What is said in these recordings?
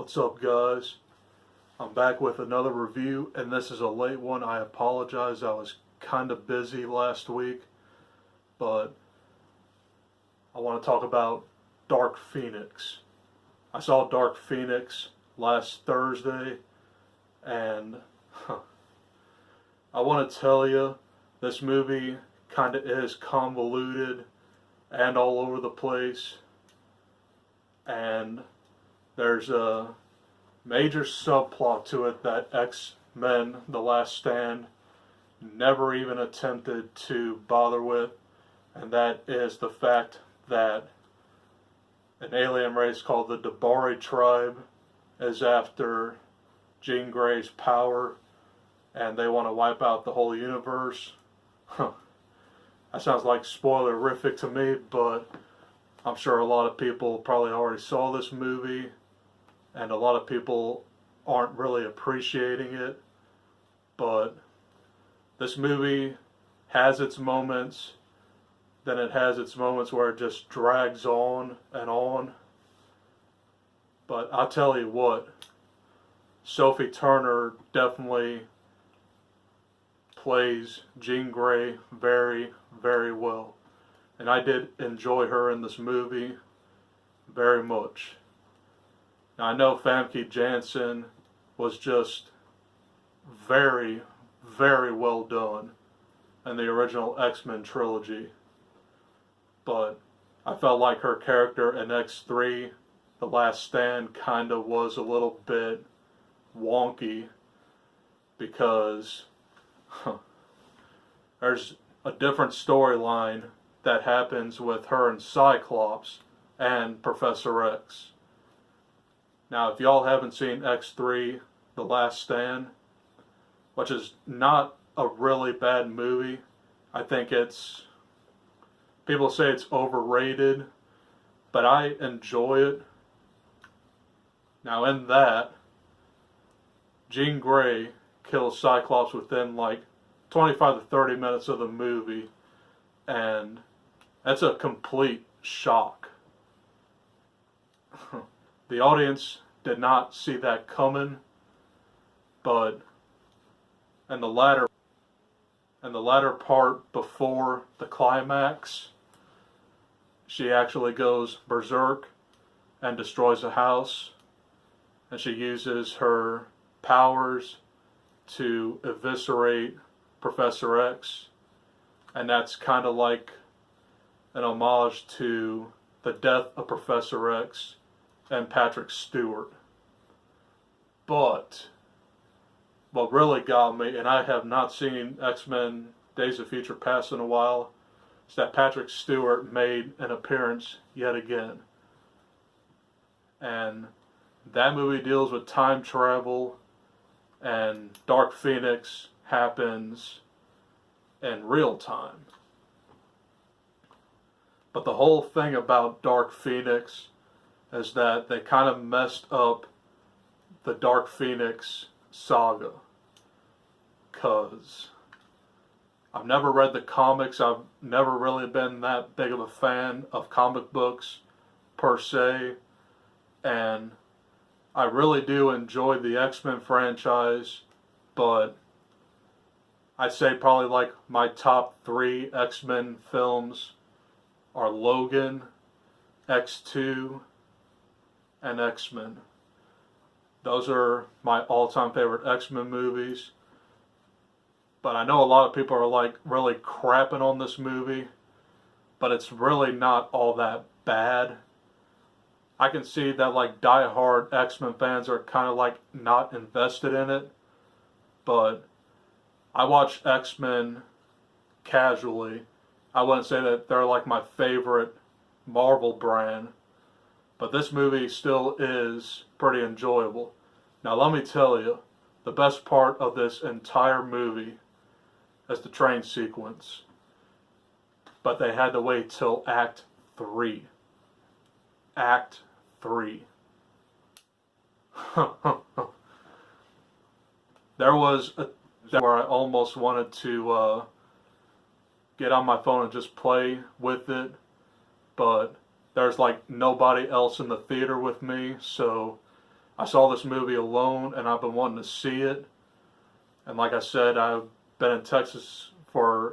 What's up, guys? I'm back with another review, and this is a late one. I apologize. I was kind of busy last week, but I want to talk about Dark Phoenix. I saw Dark Phoenix last Thursday, and I want to tell you, this movie kind of is convoluted and all over the place, and there's a major subplot to it that X-Men: The Last Stand never even attempted to bother with, and that is the fact that an alien race called the Dabari tribe is after Jean Grey's power, and they want to wipe out the whole universe. That sounds like spoilerific to me, but I'm sure a lot of people probably already saw this movie, and a lot of people aren't really appreciating it. But this movie has its moments, then it has its moments where it just drags on and on. But I'll tell you what, Sophie Turner definitely plays Jean Grey very, very well. And I did enjoy her in this movie very much. Now, I know Famke Janssen was just very, very well done in the original X-Men trilogy. But I felt like her character in X3, The Last Stand, kind of was a little bit wonky because there's a different storyline that happens with her and Cyclops and Professor X. Now, if y'all haven't seen X3, The Last Stand, which is not a really bad movie, I think people say it's overrated, but I enjoy it. Now, in that, Jean Grey kills Cyclops within like 25 to 30 minutes of the movie, and that's a complete shock. The audience did not see that coming, but in the latter part before the climax, she actually goes berserk and destroys a house, and she uses her powers to eviscerate Professor X, and that's kind of like an homage to the death of Professor X and Patrick Stewart. But what really got me, and I have not seen X-Men Days of Future Past in a while, is that Patrick Stewart made an appearance yet again. And that movie deals with time travel, and Dark Phoenix happens in real time. But the whole thing about Dark Phoenix is that they kind of messed up the Dark Phoenix saga. Because I've never read the comics. I've never really been that big of a fan of comic books per se. And I really do enjoy the X-Men franchise, but I'd say probably like my top 3 X-Men films are Logan, X2, and X-Men. Those are my all-time favorite X-Men movies. But I know a lot of people are like really crapping on this movie, but it's really not all that bad. I can see that like die-hard X-Men fans are kind of like not invested in it, but I watch X-Men casually. I wouldn't say that they're like my favorite Marvel brand, but this movie still is pretty enjoyable. Now let me tell you, the best part of this entire movie is the train sequence. But they had to wait till Act 3. Act 3. There was a where I almost wanted to get on my phone and just play with it, but there's like nobody else in the theater with me, so I saw this movie alone, and I've been wanting to see it. And like I said, I've been in Texas a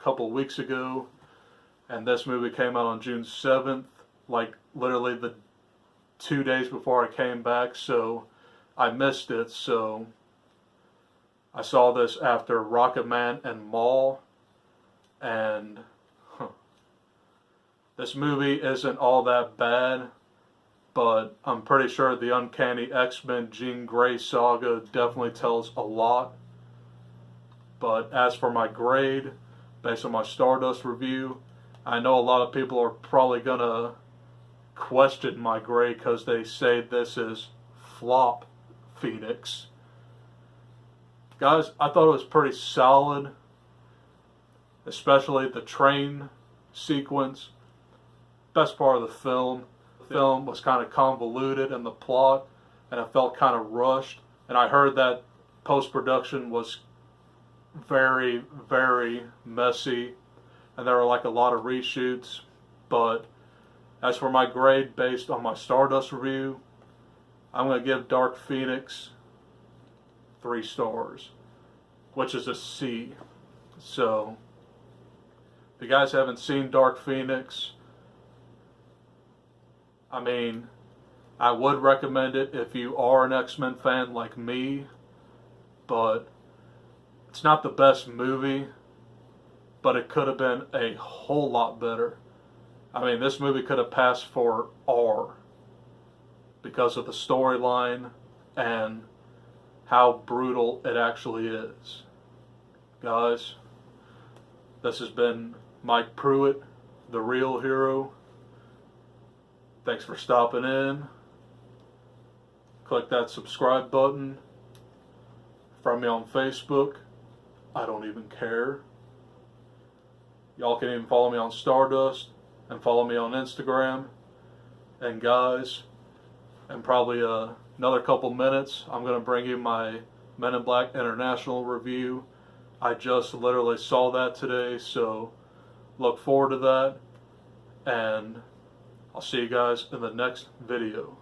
couple of weeks ago, and this movie came out on June 7th, like literally the 2 days before I came back, so I missed it. So I saw this after Rocket Man and Mall, and this movie isn't all that bad, but I'm pretty sure the Uncanny X-Men Jean Grey saga definitely tells a lot. But as for my grade, based on my Stardust review, I know a lot of people are probably gonna question my grade because they say this is flop Phoenix. Guys, I thought it was pretty solid, especially the train sequence. Best part of the film. The film was kind of convoluted in the plot, and it felt kind of rushed. And I heard that post-production was very, very messy, and there were like a lot of reshoots. But as for my grade based on my Stardust review, I'm going to give Dark Phoenix 3 stars, which is a C. So if you guys haven't seen Dark Phoenix, I mean, I would recommend it if you are an X-Men fan like me, but it's not the best movie, but it could have been a whole lot better. I mean, this movie could have passed for R because of the storyline and how brutal it actually is. Guys, this has been Mike Pruitt, the Real Hero. Thanks for stopping in. Click that subscribe button. From me on Facebook. I don't even care. Y'all can even follow me on Stardust and follow me on Instagram. And guys, in probably another couple minutes, I'm going to bring you my Men in Black International review. I just literally saw that today, so look forward to that. And I'll see you guys in the next video.